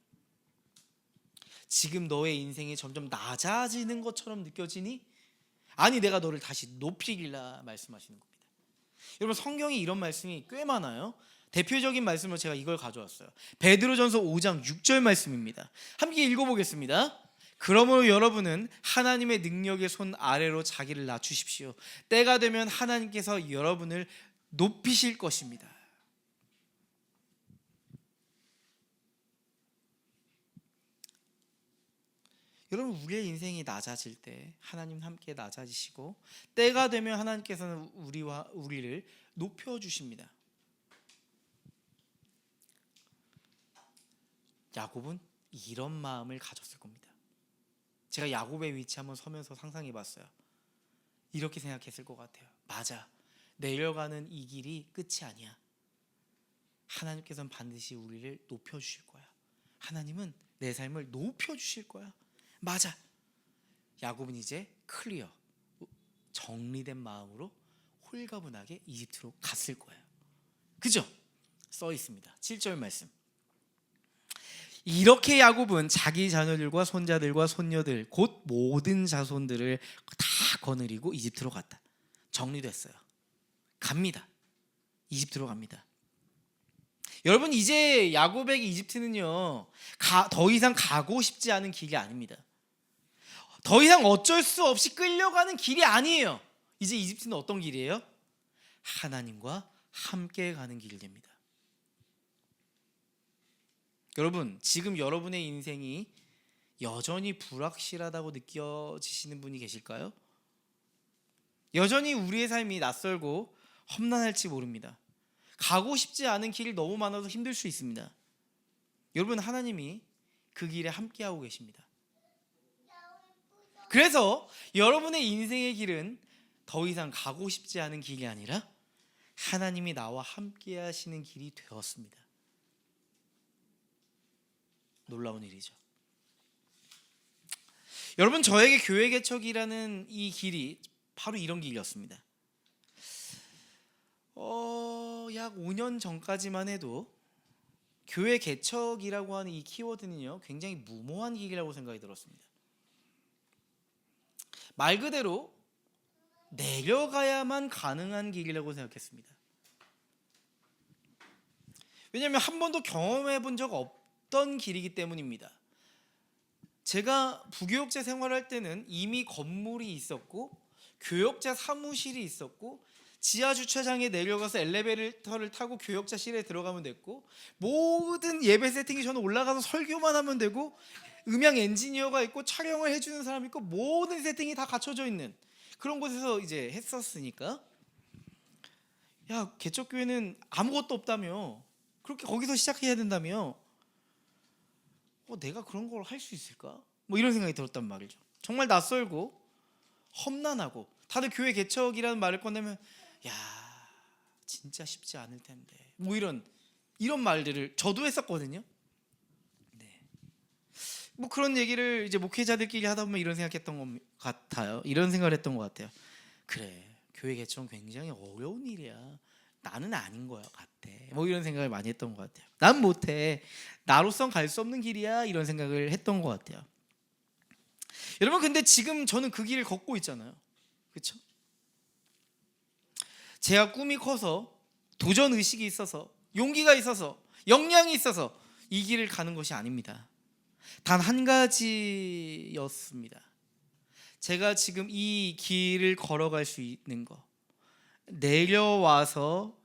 지금 너의 인생이 점점 낮아지는 것처럼 느껴지니? 아니, 내가 너를 다시 높이리라 말씀하시는 겁니다. 여러분, 성경에 이런 말씀이 꽤 많아요. 대표적인 말씀으로 제가 이걸 가져왔어요. 베드로전서 5장 6절 말씀입니다. 함께 읽어보겠습니다. 그러므로 여러분은 하나님의 능력의 손 아래로 자기를 낮추십시오. 때가 되면 하나님께서 여러분을 높이실 것입니다. 여러분, 우리의 인생이 낮아질 때 하나님 함께 낮아지시고, 때가 되면 하나님께서는 우리를 높여주십니다. 야곱은 이런 마음을 가졌을 겁니다. 제가 야곱의 위치 한번 서면서 상상해 봤어요. 이렇게 생각했을 것 같아요. 맞아, 내려가는 이 길이 끝이 아니야. 하나님께서는 반드시 우리를 높여주실 거야. 하나님은 내 삶을 높여주실 거야. 맞아. 야곱은 이제 클리어, 정리된 마음으로 홀가분하게 이집트로 갔을 거예요. 그죠? 써 있습니다. 7절 말씀. 이렇게 야곱은 자기 자녀들과 손자들과 손녀들 곧 모든 자손들을 다 거느리고 이집트로 갔다. 정리됐어요. 갑니다. 이집트로 갑니다. 여러분, 이제 야곱에게 이집트는요, 더 이상 가고 싶지 않은 길이 아닙니다. 더 이상 어쩔 수 없이 끌려가는 길이 아니에요. 이제 이집트는 어떤 길이에요? 하나님과 함께 가는 길이 됩니다. 여러분, 지금 여러분의 인생이 여전히 불확실하다고 느껴지시는 분이 계실까요? 여전히 우리의 삶이 낯설고 험난할지 모릅니다. 가고 싶지 않은 길이 너무 많아서 힘들 수 있습니다. 여러분, 하나님이 그 길에 함께하고 계십니다. 그래서 여러분의 인생의 길은 더 이상 가고 싶지 않은 길이 아니라 하나님이 나와 함께 하시는 길이 되었습니다. 놀라운 일이죠. 여러분, 저에게 교회 개척이라는 이 길이 바로 이런 길이었습니다. 약 5년 전까지만 해도 교회 개척이라고 하는 이 키워드는요, 굉장히 무모한 길이라고 생각이 들었습니다. 말 그대로 내려가야만 가능한 길이라고 생각했습니다. 왜냐하면 한 번도 경험해 본 적 없던 길이기 때문입니다. 제가 부교육자 생활할 때는 이미 건물이 있었고 교역자 사무실이 있었고 지하 주차장에 내려가서 엘리베이터를 타고 교역자실에 들어가면 됐고, 모든 예배 세팅이 저는 올라가서 설교만 하면 되고, 음향 엔지니어가 있고 촬영을 해주는 사람이 있고 모든 세팅이 다 갖춰져 있는 그런 곳에서 이제 했었으니까, 야, 개척교회는 아무것도 없다며, 그렇게 거기서 시작해야 된다며, 내가 그런 걸 할 수 있을까? 뭐 이런 생각이 들었단 말이죠. 정말 낯설고 험난하고, 다들 교회 개척이라는 말을 꺼내면 야, 진짜 쉽지 않을 텐데, 뭐 이런 말들을 저도 했었거든요. 네. 뭐 그런 얘기를 이제 목회자들끼리 하다 보면 이런 생각했던 것 같아요. 이런 생각을 했던 것 같아요. 그래, 교회 개척은 굉장히 어려운 일이야. 나는 아닌 거야 같아. 뭐 이런 생각을 많이 했던 것 같아요. 난 못해. 나로선 갈 수 없는 길이야. 이런 생각을 했던 것 같아요. 여러분, 근데 지금 저는 그 길을 걷고 있잖아요. 그렇죠? 제가 꿈이 커서 도전 의식이 있어서, 용기가 있어서, 역량이 있어서 이 길을 가는 것이 아닙니다. 단 한 가지였습니다. 제가 지금 이 길을 걸어갈 수 있는 것, 내려와서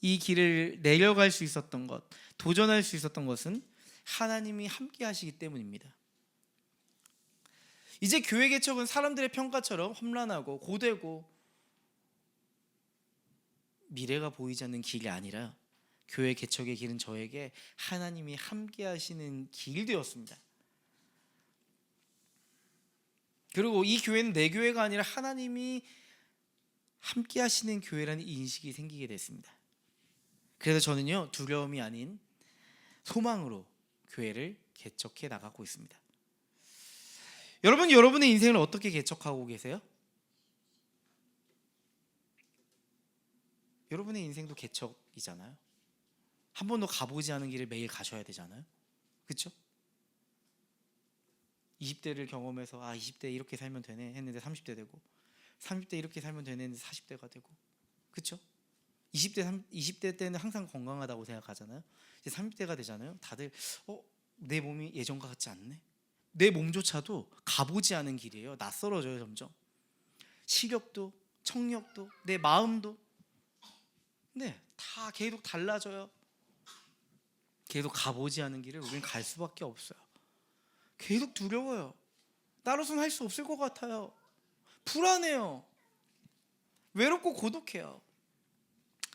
이 길을 내려갈 수 있었던 것, 도전할 수 있었던 것은 하나님이 함께 하시기 때문입니다. 이제 교회 개척은 사람들의 평가처럼 험난하고 고되고 미래가 보이지 않는 길이 아니라 교회 개척의 길은 저에게 하나님이 함께 하시는 길이 되었습니다. 그리고 이 교회는 내 교회가 아니라 하나님이 함께 하시는 교회라는 인식이 생기게 됐습니다. 그래서 저는요, 두려움이 아닌 소망으로 교회를 개척해 나가고 있습니다. 여러분, 여러분의 인생을 어떻게 개척하고 계세요? 여러분의 인생도 개척이잖아요. 한 번도 가보지 않은 길을 매일 가셔야 되잖아요. 그렇죠? 20대를 경험해서 20대 이렇게 살면 되네 했는데 30대 되고, 30대 이렇게 살면 되네 했는데 40대가 되고, 그렇죠? 20대 때는 항상 건강하다고 생각하잖아요. 이제 30대가 되잖아요. 다들 내 몸이 예전과 같지 않네. 내 몸조차도 가보지 않은 길이에요. 낯설어져요. 점점 시력도, 청력도, 내 마음도 다 계속 달라져요. 계속 가보지 않은 길을 우리는 갈 수밖에 없어요. 계속 두려워요. 나로서는 할 수 없을 것 같아요. 불안해요. 외롭고 고독해요.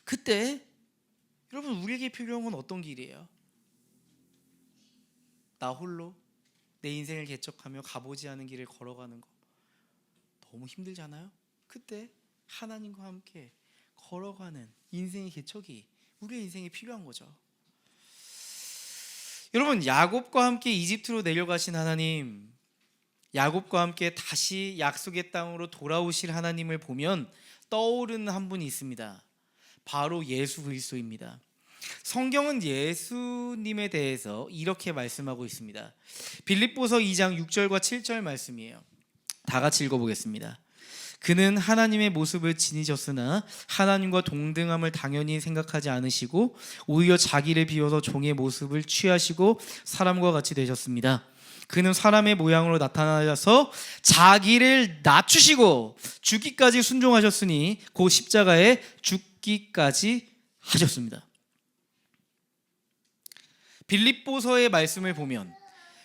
그때 여러분, 우리에게 필요한 건 어떤 길이에요? 나 홀로 내 인생을 개척하며 가보지 않은 길을 걸어가는 거 너무 힘들잖아요. 그때 하나님과 함께 걸어가는 인생의 개척이 우리의 인생에 필요한 거죠. 여러분, 야곱과 함께 이집트로 내려가신 하나님, 야곱과 함께 다시 약속의 땅으로 돌아오실 하나님을 보면 떠오르는 한 분이 있습니다. 바로 예수 그리스도입니다. 성경은 예수님에 대해서 이렇게 말씀하고 있습니다. 빌립보서 2장 6절과 7절 말씀이에요. 다 같이 읽어보겠습니다. 그는 하나님의 모습을 지니셨으나 하나님과 동등함을 당연히 생각하지 않으시고 오히려 자기를 비워서 종의 모습을 취하시고 사람과 같이 되셨습니다. 그는 사람의 모양으로 나타나셔서 자기를 낮추시고 죽기까지 순종하셨으니 곧 십자가에 죽기까지 하셨습니다. 빌립보서의 말씀을 보면,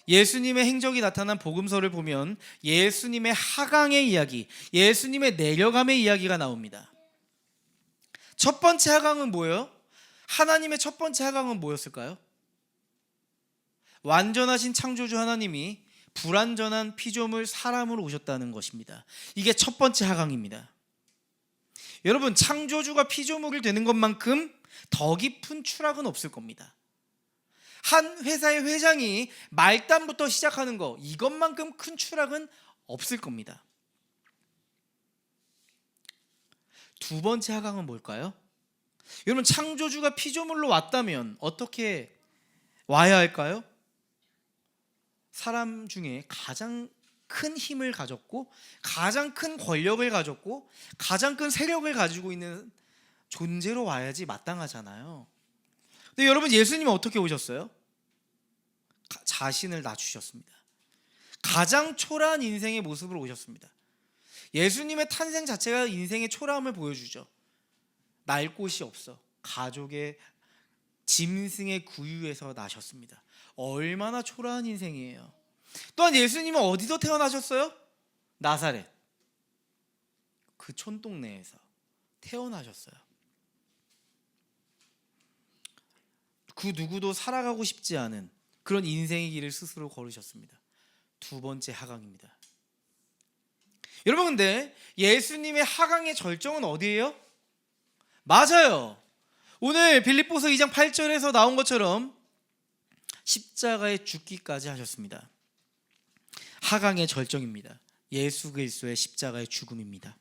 예수님의 행적이 나타난 복음서를 보면 예수님의 하강의 이야기, 예수님의 내려감의 이야기가 나옵니다. 첫 번째 하강은 뭐예요? 하나님의 첫 번째 하강은 뭐였을까요? 완전하신 창조주 하나님이 불완전한 피조물 사람으로 오셨다는 것입니다. 이게 첫 번째 하강입니다. 여러분, 창조주가 피조물이 되는 것만큼 더 깊은 추락은 없을 겁니다. 한 회사의 회장이 말단부터 시작하는 거, 이것만큼 큰 추락은 없을 겁니다. 두 번째 하강은 뭘까요? 여러분, 창조주가 피조물로 왔다면 어떻게 와야 할까요? 사람 중에 가장 큰 힘을 가졌고, 가장 큰 권력을 가졌고, 가장 큰 세력을 가지고 있는 존재로 와야지 마땅하잖아요. 근데 여러분, 예수님은 어떻게 오셨어요? 자신을 낮추셨습니다. 가장 초라한 인생의 모습으로 오셨습니다. 예수님의 탄생 자체가 인생의 초라함을 보여주죠. 날 곳이 없어 가족의 짐승의 구유에서 나셨습니다. 얼마나 초라한 인생이에요. 또한 예수님은 어디서 태어나셨어요? 나사렛, 그 촌동네에서 태어나셨어요. 그 누구도 살아가고 싶지 않은 그런 인생의 길을 스스로 걸으셨습니다. 두 번째 하강입니다. 여러분, 근데 예수님의 하강의 절정은 어디예요? 맞아요. 오늘 빌립보서 2장 8절에서 나온 것처럼 십자가에 죽기까지 하셨습니다. 하강의 절정입니다. 예수 그리스도의 십자가의 죽음입니다.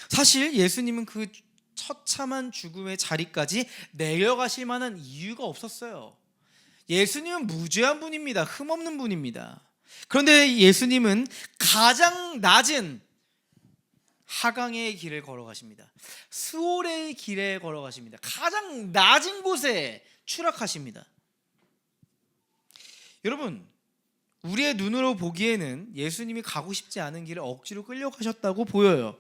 사실 예수님은 그 처참한 죽음의 자리까지 내려가실 만한 이유가 없었어요. 예수님은 무죄한 분입니다. 흠없는 분입니다. 그런데 예수님은 가장 낮은 하강의 길을 걸어가십니다. 스올의 길에 걸어가십니다. 가장 낮은 곳에 추락하십니다. 여러분, 우리의 눈으로 보기에는 예수님이 가고 싶지 않은 길을 억지로 끌려가셨다고 보여요.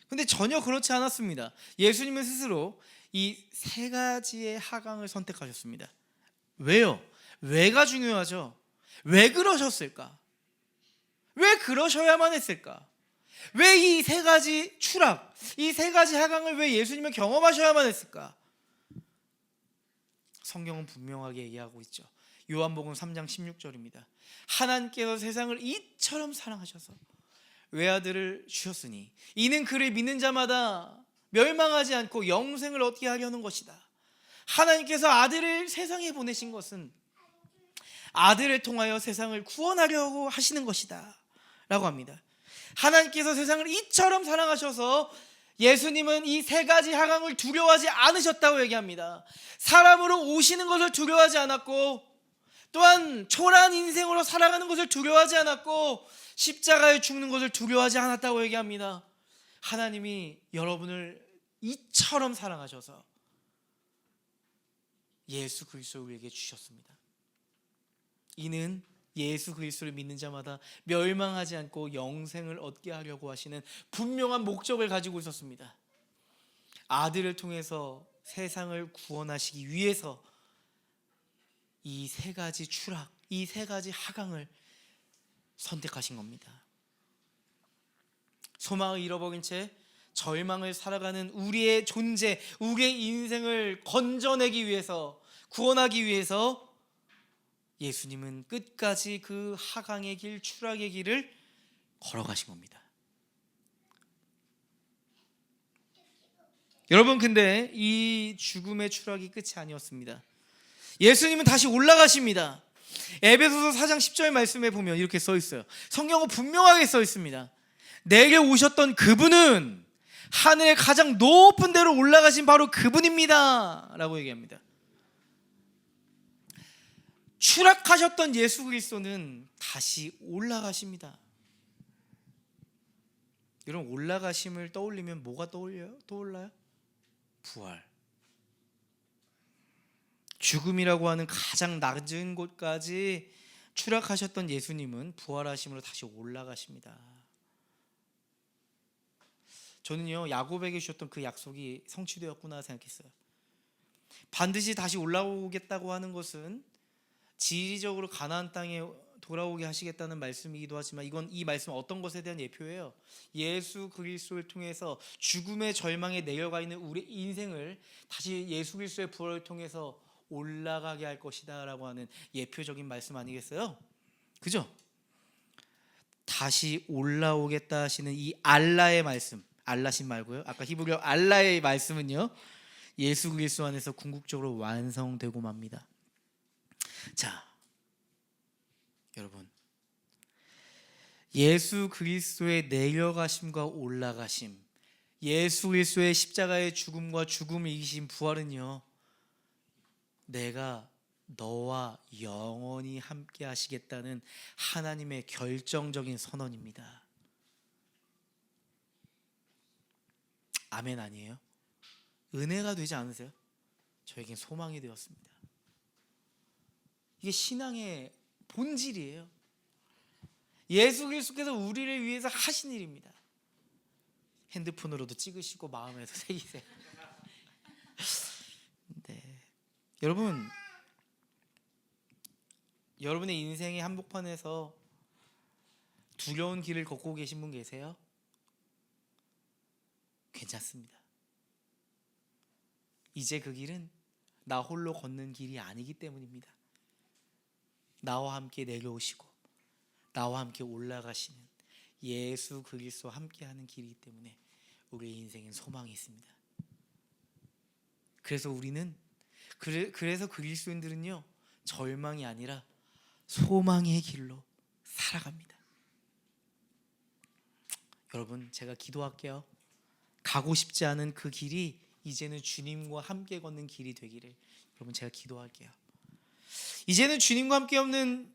근데 전혀 그렇지 않았습니다. 예수님은 스스로 이 세 가지의 하강을 선택하셨습니다. 왜요? 왜가 중요하죠. 왜 그러셨을까? 왜 그러셔야만 했을까? 왜 이 세 가지 추락, 이 세 가지 하강을 왜 예수님은 경험하셔야만 했을까? 성경은 분명하게 얘기하고 있죠. 요한복음 3장 16절입니다. 하나님께서 세상을 이처럼 사랑하셔서 외아들을 주셨으니 이는 그를 믿는 자마다 멸망하지 않고 영생을 얻게 하려는 것이다. 하나님께서 아들을 세상에 보내신 것은 아들을 통하여 세상을 구원하려고 하시는 것이다 라고 합니다. 하나님께서 세상을 이처럼 사랑하셔서 예수님은 이 세 가지 하강을 두려워하지 않으셨다고 얘기합니다. 사람으로 오시는 것을 두려워하지 않았고, 또한 초라한 인생으로 살아가는 것을 두려워하지 않았고, 십자가에 죽는 것을 두려워하지 않았다고 얘기합니다. 하나님이 여러분을 이처럼 사랑하셔서 예수 그리스도를 우리에게 주셨습니다. 이는 예수 그리스도를 믿는 자마다 멸망하지 않고 영생을 얻게 하려고 하시는 분명한 목적을 가지고 있었습니다. 아들을 통해서 세상을 구원하시기 위해서 이 세 가지 추락, 이 세 가지 하강을 선택하신 겁니다. 소망을 잃어버린 채 절망을 살아가는 우리의 존재, 우리의 인생을 건져내기 위해서, 구원하기 위해서 예수님은 끝까지 그 하강의 길, 추락의 길을 걸어가신 겁니다. 여러분, 근데 이 죽음의 추락이 끝이 아니었습니다. 예수님은 다시 올라가십니다. 에베소서 4장 10절 말씀에 보면 이렇게 써 있어요. 성경은 분명하게 써 있습니다. 내게 오셨던 그분은 하늘의 가장 높은 데로 올라가신 바로 그분입니다 라고 얘기합니다. 추락하셨던 예수 그리스도는 다시 올라가십니다. 여러분, 올라가심을 떠올리면 뭐가 떠올라요? 부활. 죽음이라고 하는 가장 낮은 곳까지 추락하셨던 예수님은 부활하심으로 다시 올라가십니다. 저는요, 야곱에게 주셨던 그 약속이 성취되었구나 생각했어요. 반드시 다시 올라오겠다고 하는 것은 지리적으로 가나안 땅에 돌아오게 하시겠다는 말씀이기도 하지만 이 말씀은 어떤 것에 대한 예표예요? 예수 그리스도를 통해서 죽음의 절망에 내려가 있는 우리 인생을 다시 예수 그리스도의 부활을 통해서 올라가게 할 것이다 라고 하는 예표적인 말씀 아니겠어요? 그죠? 다시 올라오겠다 하시는 이 알라의 말씀, 알라신 말고요, 아까 히브리어 알라의 말씀은요, 예수 그리스도 안에서 궁극적으로 완성되고 맙니다. 자, 여러분, 예수 그리스도의 내려가심과 올라가심, 예수 그리스도의 십자가의 죽음과 죽음을 이기신 부활은요, 내가 너와 영원히 함께 하시겠다는 하나님의 결정적인 선언입니다. 아멘 아니에요? 은혜가 되지 않으세요? 저에겐 소망이 되었습니다. 이게 신앙의 본질이에요. 예수 그리스도께서 우리를 위해서 하신 일입니다. 핸드폰으로도 찍으시고 마음에도 새기세요. 네. 여러분, 여러분의 인생의 한복판에서 두려운 길을 걷고 계신 분 계세요? 괜찮습니다. 이제 그 길은 나 홀로 걷는 길이 아니기 때문입니다. 나와 함께 내려오시고 나와 함께 올라가시는 예수 그리스도와 함께하는 길이기 때문에 우리의 인생엔 소망이 있습니다. 그래서 그리스도인들은요, 절망이 아니라 소망의 길로 살아갑니다. 여러분, 제가 기도할게요. 가고 싶지 않은 그 길이 이제는 주님과 함께 걷는 길이 되기를 여러분, 제가 기도할게요. 이제는 주님과 함께 없는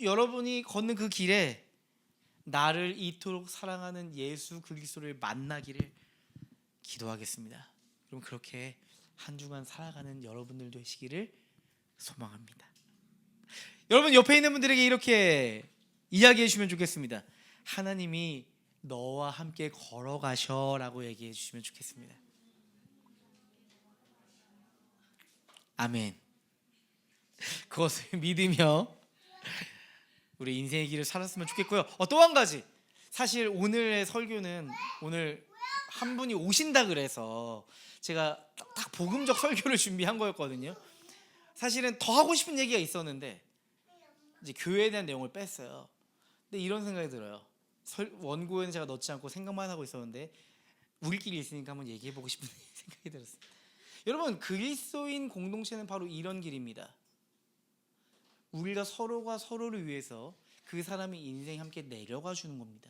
여러분이 걷는 그 길에 나를 이토록 사랑하는 예수 그리스도를 만나기를 기도하겠습니다. 그럼 그렇게 한 주간 살아가는 여러분들 되시기를 소망합니다. 여러분 옆에 있는 분들에게 이렇게 이야기해 주시면 좋겠습니다. 하나님이 너와 함께 걸어가셔라고 얘기해 주시면 좋겠습니다. 아멘. 그것을 믿으며 우리 인생의 길을 살았으면 좋겠고요. 또 한 가지, 사실 오늘의 설교는 오늘 한 분이 오신다 그래서 제가 딱 복음적 설교를 준비한 거였거든요. 사실은 더 하고 싶은 얘기가 있었는데 이제 교회에 대한 내용을 뺐어요. 근데 이런 생각이 들어요. 원고에는 제가 넣지 않고 생각만 하고 있었는데 우리끼리 있으니까 한번 얘기해보고 싶은 생각이 들었어요. 여러분, 그리스도인 공동체는 바로 이런 길입니다. 우리가 서로가 서로를 위해서 그 사람의 인생에 함께 내려가 주는 겁니다.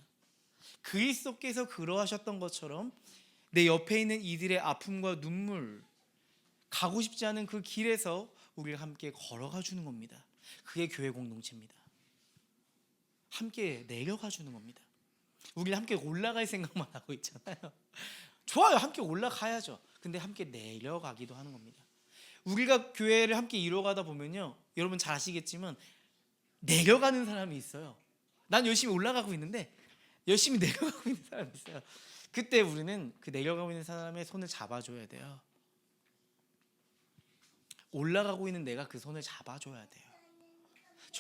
그리스도께서 그러하셨던 것처럼 내 옆에 있는 이들의 아픔과 눈물, 가고 싶지 않은 그 길에서 우리가 함께 걸어가 주는 겁니다. 그게 교회 공동체입니다. 함께 내려가 주는 겁니다. 우리 함께 올라갈 생각만 하고 있잖아요. 좋아요, 함께 올라가야죠. 근데 함께 내려가기도 하는 겁니다. 우리가 교회를 함께 이뤄가다 보면요, 여러분 잘 아시겠지만 내려가는 사람이 있어요. 난 열심히 올라가고 있는데 열심히 내려가고 있는 사람이 있어요. 그때 우리는 그 내려가고 있는 사람의 손을 잡아줘야 돼요. 올라가고 있는 내가 그 손을 잡아줘야 돼요.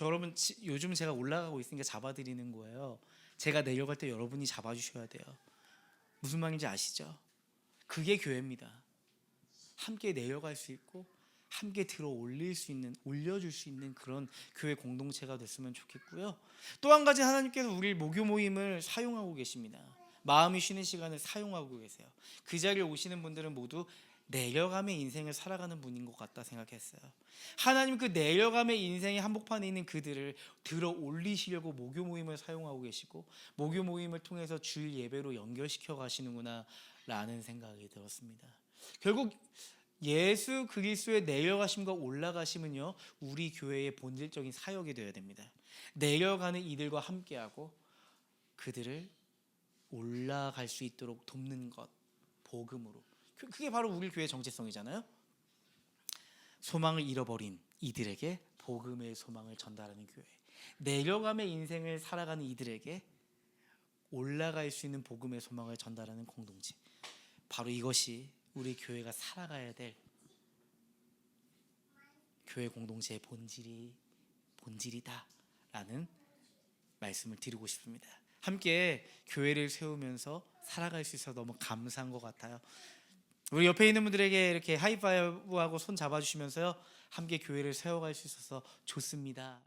여러분, 요즘 제가 올라가고 있으니까 잡아드리는 거예요. 제가 내려갈 때 여러분이 잡아주셔야 돼요. 무슨 말인지 아시죠? 그게 교회입니다. 함께 내려갈 수 있고 함께 들어 올려줄 수 있는 그런 교회 공동체가 됐으면 좋겠고요. 또 한 가지, 하나님께서 우리 모교 모임을 사용하고 계십니다. 마음이 쉬는 시간을 사용하고 계세요. 그 자리에 오시는 분들은 모두 내려감의 인생을 살아가는 분인 것 같다 생각했어요. 하나님 그 내려감의 인생의 한복판에 있는 그들을 들어 올리시려고 모교 모임을 사용하고 계시고 모교 모임을 통해서 주일 예배로 연결시켜 가시는구나 라는 생각이 들었습니다. 결국 예수 그리스도의 내려가심과 올라가심은요, 우리 교회의 본질적인 사역이 되어야 됩니다. 내려가는 이들과 함께하고 그들을 올라갈 수 있도록 돕는 것, 복음으로. 그게 바로 우리 교회의 정체성이잖아요. 소망을 잃어버린 이들에게 복음의 소망을 전달하는 교회, 내려감의 인생을 살아가는 이들에게 올라갈 수 있는 복음의 소망을 전달하는 공동체, 바로 이것이 우리 교회가 살아가야 될 교회 공동체의 본질이다라는 말씀을 드리고 싶습니다. 함께 교회를 세우면서 살아갈 수 있어서 너무 감사한 것 같아요. 우리 옆에 있는 분들에게 이렇게 하이파이브하고 손 잡아주시면서요, 함께 교회를 세워갈 수 있어서 좋습니다.